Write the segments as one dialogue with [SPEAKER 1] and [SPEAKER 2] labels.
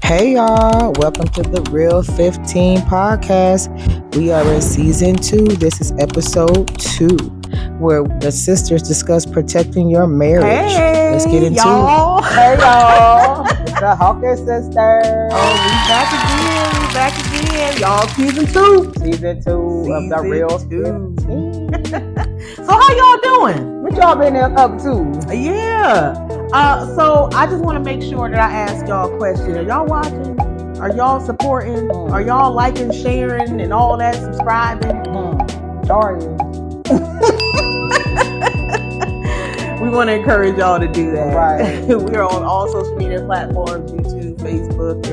[SPEAKER 1] Hey y'all, welcome to the Real 15 podcast. We are in season 2. This is episode 2, where the sisters discuss protecting your marriage.
[SPEAKER 2] Hey,
[SPEAKER 1] let's get into
[SPEAKER 2] y'all.
[SPEAKER 1] it. Hey y'all, it's the Hawkins Sisters.
[SPEAKER 2] Oh, we back again. Y'all, season 2
[SPEAKER 1] of the Real
[SPEAKER 2] 2.
[SPEAKER 1] 15.
[SPEAKER 2] So how y'all doing?
[SPEAKER 1] What y'all been up to?
[SPEAKER 2] Yeah. So I just want to make sure that I ask y'all a question. Are y'all watching? Are y'all supporting? Are y'all liking, sharing, and all that, subscribing?
[SPEAKER 1] Sorry.
[SPEAKER 2] We want to encourage y'all to do that.
[SPEAKER 1] Right.
[SPEAKER 2] We are on all social media platforms, YouTube, Facebook,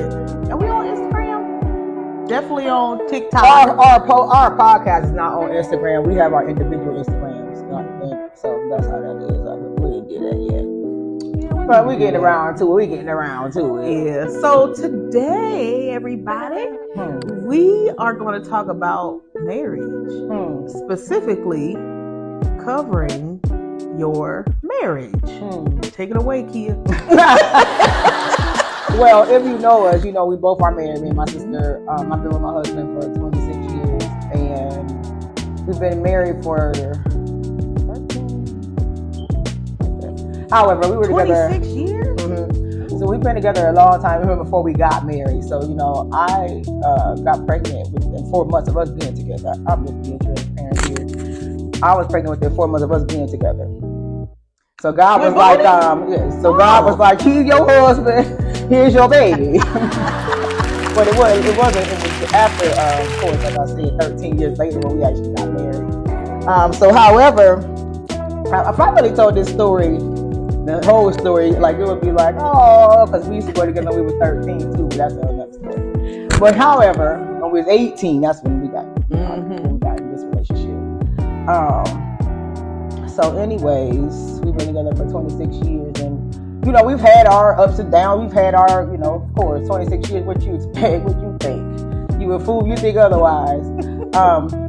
[SPEAKER 2] and we on Instagram. Definitely on TikTok.
[SPEAKER 1] Our podcast is not on Instagram. We have our individual Instagrams. So that's how that is. We didn't do that yet. But we're getting around to it.
[SPEAKER 2] Yeah. So today, everybody, we are going to talk about marriage. Specifically, covering your marriage. Take it away, Kia.
[SPEAKER 1] Well, if you know us, you know we both are married. Me and my sister. I've been with my husband for 26 years. And we've been married for 13. However, we were together
[SPEAKER 2] 26 years?
[SPEAKER 1] So we've been together a long time, even before we got married. So, you know, I got pregnant within 4 months of us being together. I'm just being transparent here. I was pregnant within 4 months of us being together. So God was like, God was like, he's your husband, here's your baby. But it was after, of course, like I said, 13 years later when we actually got married. However, if I really told this story, the whole story, like it would be like, oh, because we used to go together when we were 13 too, but that's another story. But however, when we was 18, that's when we got in this relationship. So anyways, we've been together for 26 years, and you know, we've had our ups and downs. We've had our, you know, of course, 26 years, what you expect, what you think. You a fool, you think otherwise.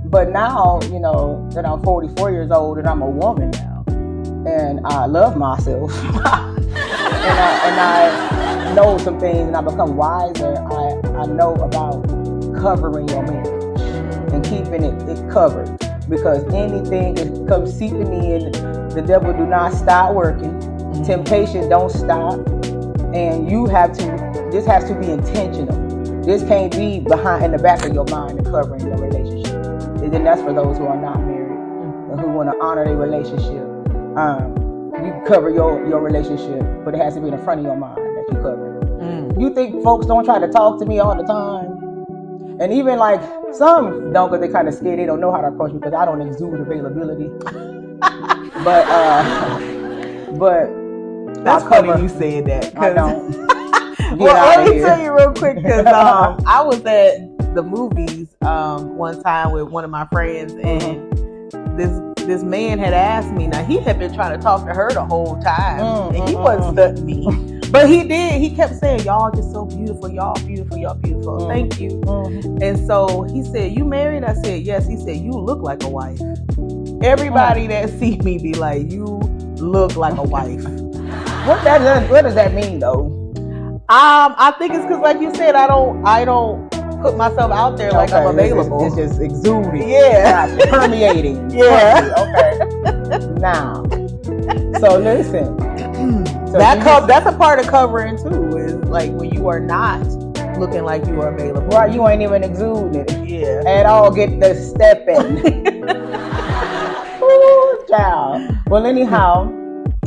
[SPEAKER 1] But now, you know, that I'm 44 years old and I'm a woman now. And I love myself, and I know some things, and I become wiser. I know about covering your marriage and keeping it covered, because anything that comes seeping in, the devil do not stop working. Temptation don't stop, and you have to. This has to be intentional. This can't be behind in the back of your mind and covering your relationship. And then that's for those who are not married and who want to honor their relationship. You cover your relationship, but it has to be in the front of your mind that you cover it. You think folks don't try to talk to me all the time? And even like some don't, because they kind of scared. They don't know how to approach me because I don't exude availability. but
[SPEAKER 2] that's funny you said that.
[SPEAKER 1] I don't.
[SPEAKER 2] Well, let me tell you real quick, because I was at the movies one time with one of my friends, and this man had asked me. Now, he had been trying to talk to her the whole time, and he wasn't studying me. But he did. He kept saying, y'all just so beautiful. Y'all beautiful. Y'all beautiful. Thank you. And so he said, you married? I said, yes. He said, you look like a wife. Everybody that see me be like, you look like a wife.
[SPEAKER 1] What does that mean, though?
[SPEAKER 2] I think it's because, like you said, I don't put myself out there like I'm available.
[SPEAKER 1] It's just exuding.
[SPEAKER 2] Yeah.
[SPEAKER 1] Permeating.
[SPEAKER 2] Yeah.
[SPEAKER 1] Okay. Now. So listen.
[SPEAKER 2] That's a part of covering too, is like when you are not looking like you are available.
[SPEAKER 1] Right, you ain't even exuding.
[SPEAKER 2] Yeah.
[SPEAKER 1] At all, get the step in. Ooh, child. Well, anyhow,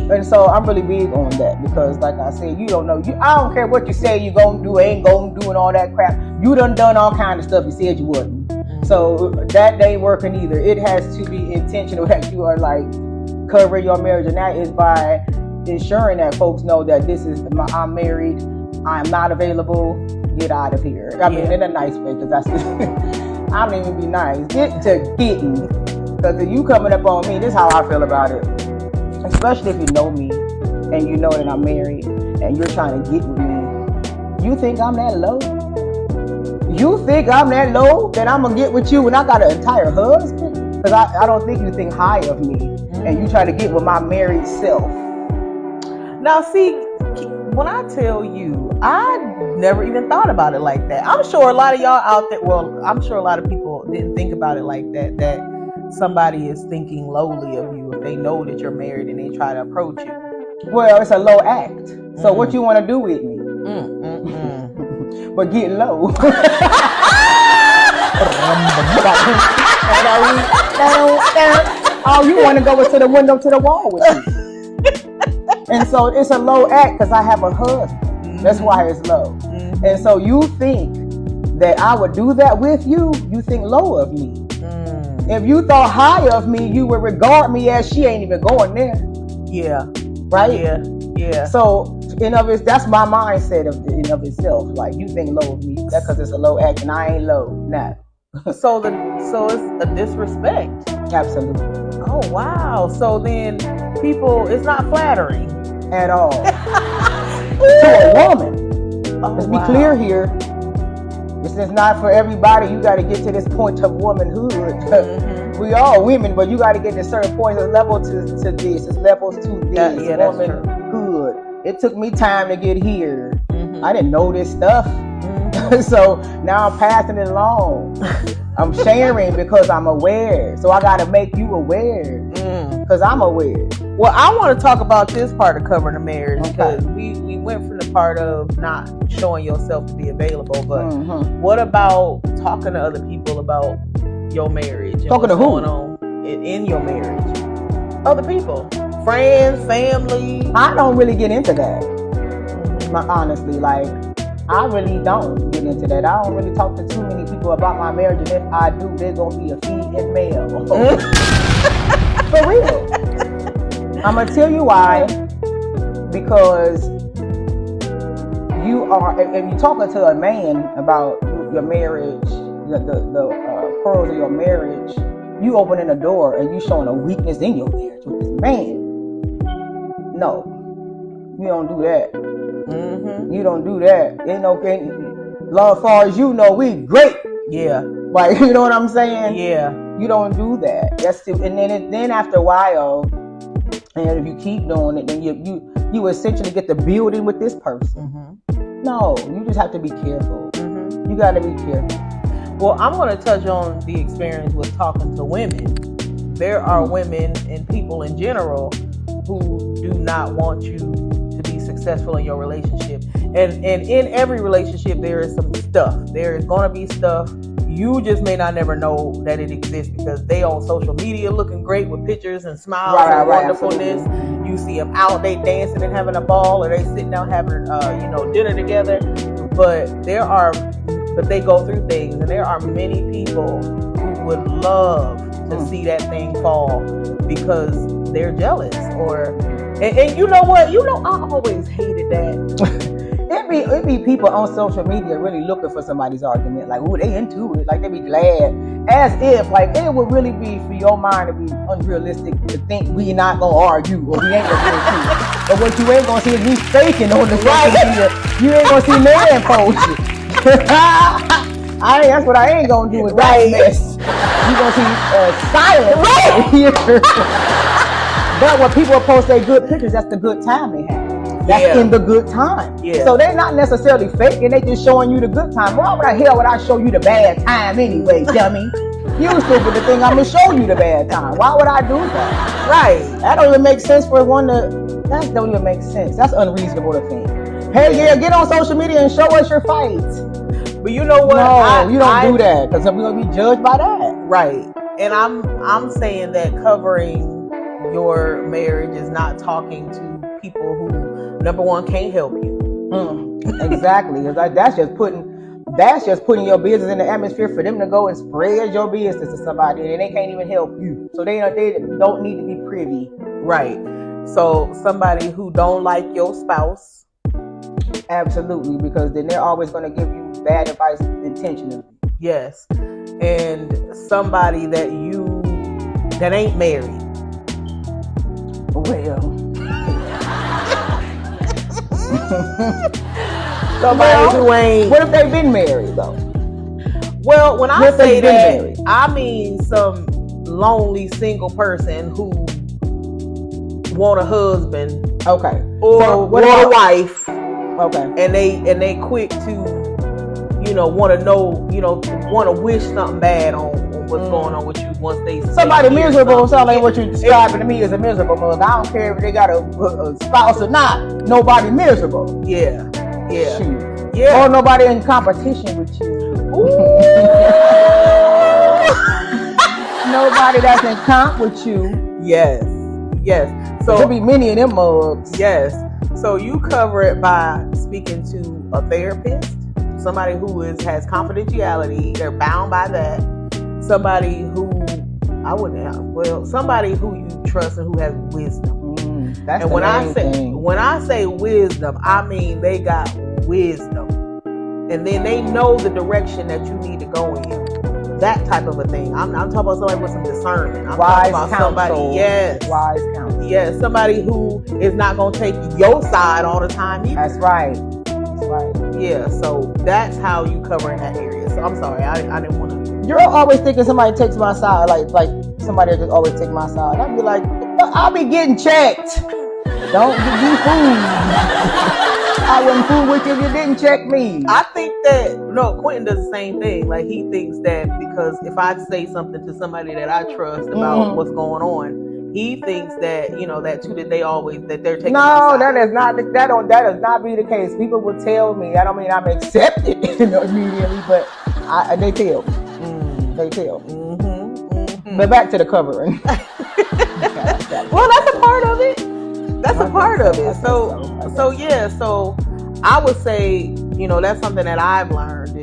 [SPEAKER 1] and so I'm really big on that, because like I said, you don't know. I don't care what you say you gonna do, ain't gonna do, and all that crap. You done all kind of stuff you said you wouldn't. So that ain't working either. It has to be intentional that you are like covering your marriage, and that is by ensuring that folks know that I'm married, I'm not available, get out of here. I mean, in a nice way, because that's I don't even be nice. Get to getting, because if you coming up on me, this is how I feel about it. Especially if you know me and you know that I'm married and you're trying to get with me. You think I'm that low? You think I'm that low that I'm gonna get with you when I got an entire husband? Because I don't think you think high of me, and you try to get with my married self.
[SPEAKER 2] Now, see, when I tell you, I never even thought about it like that. I'm sure a lot of y'all out there, well, I'm sure a lot of people didn't think about it like that, that somebody is thinking lowly of you if they know that you're married and they try to approach you.
[SPEAKER 1] Well, it's a low act. So what you want to do with me? But get low. Oh, you want to go into the window to the wall with me. And so it's a low act because I have a husband. That's why it's low. And so you think that I would do that with you, you think low of me. If you thought high of me, you would regard me as she ain't even going there.
[SPEAKER 2] Yeah.
[SPEAKER 1] Right?
[SPEAKER 2] Yeah.
[SPEAKER 1] So that's my mindset in of itself. Like, you think low of me. That's because it's a low act and I ain't low. Nah.
[SPEAKER 2] So it's a disrespect.
[SPEAKER 1] Absolutely.
[SPEAKER 2] Oh, wow. So then it's not flattering
[SPEAKER 1] at all. To a woman. Let's be clear here. This is not for everybody. You got to get to this point of womanhood. We all women, but you got to get to certain points. There's levels to this. There's levels to this. Womanhood. It took me time to get here. I didn't know this stuff. So now I'm passing it along. I'm sharing because I'm aware. So I got to make you aware because I'm aware.
[SPEAKER 2] Well, I want to talk about this part of covering a marriage because we went from the part of not showing yourself to be available, but what about talking to other people about your marriage? And
[SPEAKER 1] talking to who?
[SPEAKER 2] Going on in your marriage? Other people, friends, family.
[SPEAKER 1] I don't really get into that. Honestly, like, I really don't get into that. I don't really talk to too many people about my marriage, and if I do, they're gonna be a female. For real. I'm gonna tell you why. Because if you're talking to a man about your marriage, the pearls of your marriage, you opening a door and you showing a weakness in your marriage with this man. No, you don't do that. You don't do that. Ain't no thing. As far as you know, we great.
[SPEAKER 2] Yeah.
[SPEAKER 1] Like, you know what I'm saying?
[SPEAKER 2] Yeah.
[SPEAKER 1] You don't do that. And then after a while, and if you keep doing it, then you essentially get to build in with this person. No, you just have to be careful. You got to be careful.
[SPEAKER 2] Well, I'm going to touch on the experience with talking to women. There are women and people in general who do not want you to be successful in your relationship. And in every relationship, there is some stuff. There is going to be stuff. You just may not never know that it exists because they on social media looking great with pictures and smiles and wonderfulness. Absolutely. You see them out, they dancing and having a ball, or they sitting down having dinner together. But they go through things, and there are many people who would love to see that thing fall because they're jealous. And you know what? I always hated that.
[SPEAKER 1] It be people on social media really looking for somebody's argument. Like, ooh, they into it. Like, they be glad. As if, like, it would really be for your mind to be unrealistic to think we not going to argue or we ain't going to do it. But what you ain't going to see is me faking on the social media. You ain't going to see man post it. That's what I ain't going to do is that mess. You going to see silence. But when people post their good pictures, that's the good time they have. That's in the good time. Yeah. So they're not necessarily faking, they just showing you the good time. Why the hell would I show you the bad time anyway, dummy? You stupid to think I'm gonna show you the bad time. Why would I do that?
[SPEAKER 2] Right.
[SPEAKER 1] That don't even make sense for one to. That don't even make sense. That's unreasonable to think. Hey, get on social media and show us your fights.
[SPEAKER 2] But you know what?
[SPEAKER 1] No, you don't do that because we're gonna be judged by that.
[SPEAKER 2] Right. And I'm saying that covering your marriage is not talking to people who, number one, can't help you.
[SPEAKER 1] Exactly. That's just putting your business in the atmosphere for them to go and spread your business to somebody, and they can't even help you. So they don't need to be privy.
[SPEAKER 2] Right. So somebody who don't like your spouse.
[SPEAKER 1] Absolutely, because then they're always going to give you bad advice intentionally. Yes.
[SPEAKER 2] And somebody that ain't married.
[SPEAKER 1] Well.
[SPEAKER 2] Somebody who ain't.
[SPEAKER 1] What if they've been married though?
[SPEAKER 2] Well, when I say that, I mean some lonely single person who want a husband.
[SPEAKER 1] Okay.
[SPEAKER 2] Or a wife.
[SPEAKER 1] Okay.
[SPEAKER 2] And they quick to, want to know, want to wish something bad on what's going on with you once they
[SPEAKER 1] somebody miserable. Sound like what you're describing to me is a miserable mug. I don't care if they got a spouse or not. Nobody miserable.
[SPEAKER 2] Yeah.
[SPEAKER 1] Shoot.
[SPEAKER 2] Yeah.
[SPEAKER 1] Or nobody in competition with you. Nobody that's in comp with you.
[SPEAKER 2] Yes. So
[SPEAKER 1] there'll be many of them mugs.
[SPEAKER 2] Yes. So you cover it by speaking to a therapist, somebody who has confidentiality. They're bound by that. Somebody who somebody who you trust and who has wisdom.
[SPEAKER 1] That's
[SPEAKER 2] and
[SPEAKER 1] the main thing.
[SPEAKER 2] When I say wisdom, I mean they got wisdom, and then they know the direction that you need to go in. That type of a thing. I'm talking about somebody with some discernment. I'm
[SPEAKER 1] wise
[SPEAKER 2] talking about
[SPEAKER 1] counsel.
[SPEAKER 2] somebody, yes,
[SPEAKER 1] wise counsel.
[SPEAKER 2] Yes, somebody who is not going to take your side all the time either.
[SPEAKER 1] That's right.
[SPEAKER 2] Yeah, so that's how you cover in that area. So I'm sorry, I didn't want to.
[SPEAKER 1] You're always thinking somebody takes my side, like somebody just always take my side. I'd be like, I'll be getting checked. Don't be fooled. I wouldn't fool with you if you didn't check me.
[SPEAKER 2] I think that, Quentin does the same thing. Like, he thinks that because if I say something to somebody that I trust about what's going on, he thinks that, that they're taking
[SPEAKER 1] No, that is not be the case. People will tell me. I don't mean I'm accepted immediately, but they tell me. They tell me. But back to the covering.
[SPEAKER 2] Well, that's a part of it. That's a part of it. So I would say, that's something that I've learned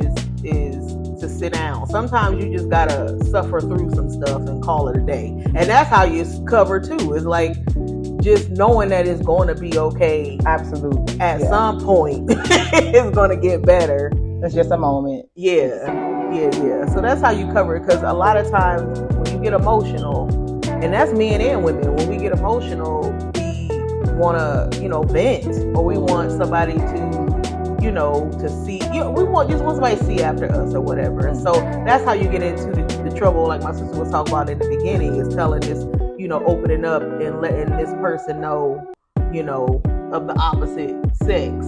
[SPEAKER 2] is to sit down. Sometimes you just gotta suffer through some stuff and call it a day. And that's how you cover too. It's like just knowing that it's going to be okay.
[SPEAKER 1] Absolutely.
[SPEAKER 2] At some point, it's going to get better.
[SPEAKER 1] It's just a moment.
[SPEAKER 2] Yeah. So that's how you cover it. Because a lot of times when you get emotional, and that's men and women, when we get emotional, want to vent, or we want somebody to see, we want somebody to see after us or whatever. And so that's how you get into the trouble, like my sister was talking about in the beginning, is telling this, opening up and letting this person know, of the opposite sex.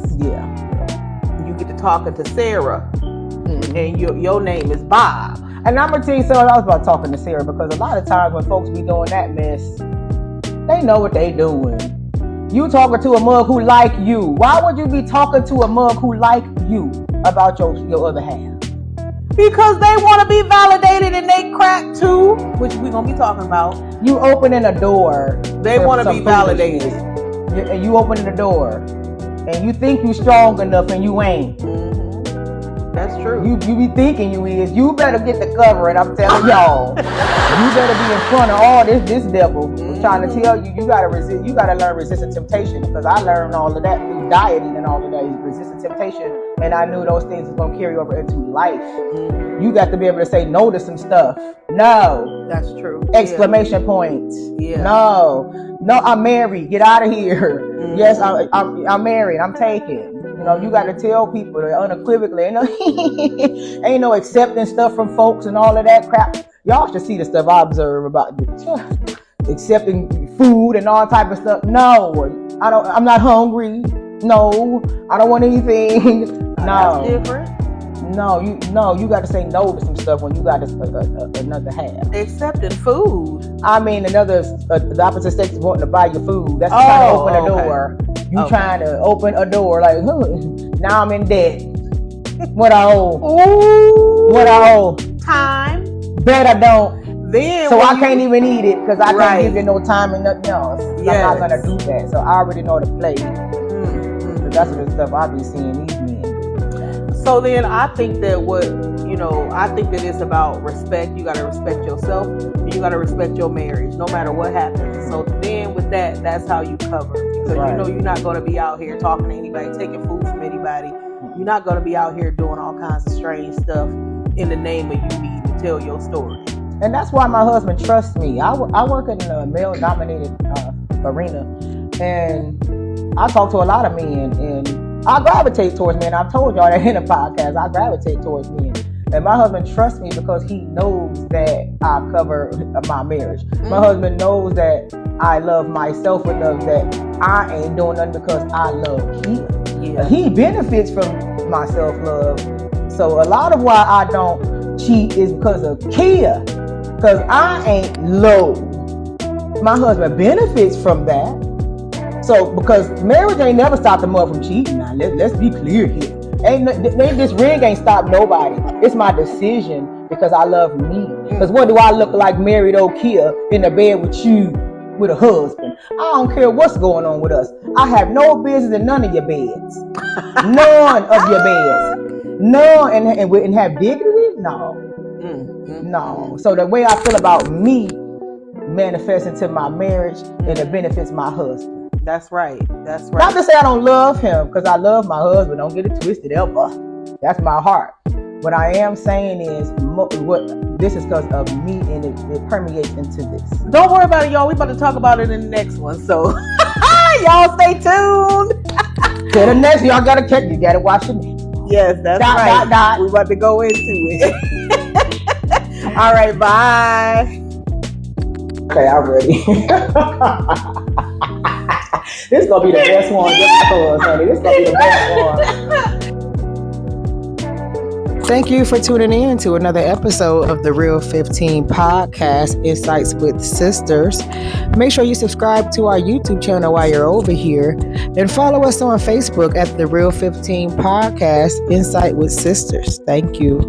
[SPEAKER 2] You get to talking to Sarah, and your name is Bob.
[SPEAKER 1] And I'm gonna tell you something else about talking to Sarah, because a lot of times when folks be doing that mess, they know what they doing. You talking to a mug who like you. Why would you be talking to a mug who like you about your other half?
[SPEAKER 2] Because they want to be validated and they crack too, which we're going to be talking about.
[SPEAKER 1] You opening a door.
[SPEAKER 2] They want to be validated.
[SPEAKER 1] And you opening the door. And you think you strong enough and you ain't.
[SPEAKER 2] That's true.
[SPEAKER 1] You be thinking you is. You better get the covering, I'm telling y'all. You better be in front of all this devil. I'm trying to tell you, you gotta resist. You gotta learn resistant temptation, because I learned all of that through dieting and all of that. Resistant temptation, and I knew those things was gonna carry over into life. You got to be able to say no to some stuff. No.
[SPEAKER 2] That's true.
[SPEAKER 1] Exclamation points.
[SPEAKER 2] Yeah.
[SPEAKER 1] No, I'm married. Get out of here. Yes, I'm married. I'm taken. You got to tell people that unequivocally. Ain't no accepting stuff from folks and all of that crap. Y'all should see the stuff I observe about accepting food and all type of stuff. No, I'm not hungry. No, I don't want anything. No,
[SPEAKER 2] that's different.
[SPEAKER 1] You got to say no to some stuff when you got another half.
[SPEAKER 2] Accepting food.
[SPEAKER 1] I mean, the opposite sex is wanting to buy your food. That's trying to open a door. You trying to open a door like, now I'm in debt. What I owe?
[SPEAKER 2] Ooh.
[SPEAKER 1] What I owe?
[SPEAKER 2] Time.
[SPEAKER 1] Bet I don't.
[SPEAKER 2] Then
[SPEAKER 1] so I can't even eat it because I can't give you no time and nothing else.
[SPEAKER 2] Yes.
[SPEAKER 1] I'm not gonna do that. So I already know the play. That's the stuff I be seeing these men do.
[SPEAKER 2] So then I think that I think that it's about respect. You got to respect yourself, and you got to respect your marriage, no matter what happens. So then with that, that's how you cover. Because you're not going to be out here talking to anybody, taking food from anybody. You're not going to be out here doing all kinds of strange stuff in the name of you needing to tell your story.
[SPEAKER 1] And that's why my husband trusts me. I work in a male-dominated arena, and I talk to a lot of men, and I gravitate towards men. I've told y'all that in a podcast. I gravitate towards men. And my husband trusts me because he knows that I cover my marriage. My husband knows that I love myself enough that I ain't doing nothing because I love him.
[SPEAKER 2] Yeah.
[SPEAKER 1] He benefits from my self-love. So a lot of why I don't cheat is because of Kia. Because I ain't low. My husband benefits from that. So because marriage ain't never stopped a mother from cheating. Now let's be clear here. This ring ain't stopped nobody. It's my decision because I love me. Because what do I look like married old Kia in the bed with you with a husband? I don't care what's going on with us. I have no business in none of your beds. None of your beds. No, and have dignity? No. No. So the way I feel about me manifests into my marriage and it benefits my husband.
[SPEAKER 2] That's right.
[SPEAKER 1] Not to say I don't love him, because I love my husband. Don't get it twisted ever. That's my heart. What I am saying is, this is because of me, and it permeates into this.
[SPEAKER 2] Don't worry about it, y'all. We about to talk about it in the next one. So y'all stay tuned.
[SPEAKER 1] To the next, y'all gotta check. You gotta watch the next one.
[SPEAKER 2] Yes, that's right. We're about to go into it. All right, bye.
[SPEAKER 1] Okay, I'm ready. This is gonna be the best one, just because, honey. This is gonna be the best one. Thank you for tuning in to another episode of the Real 15 podcast, Insights with Sisters. Make sure you subscribe to our YouTube channel while you're over here, and follow us on Facebook at the Real 15 podcast, Insight with Sisters. Thank you.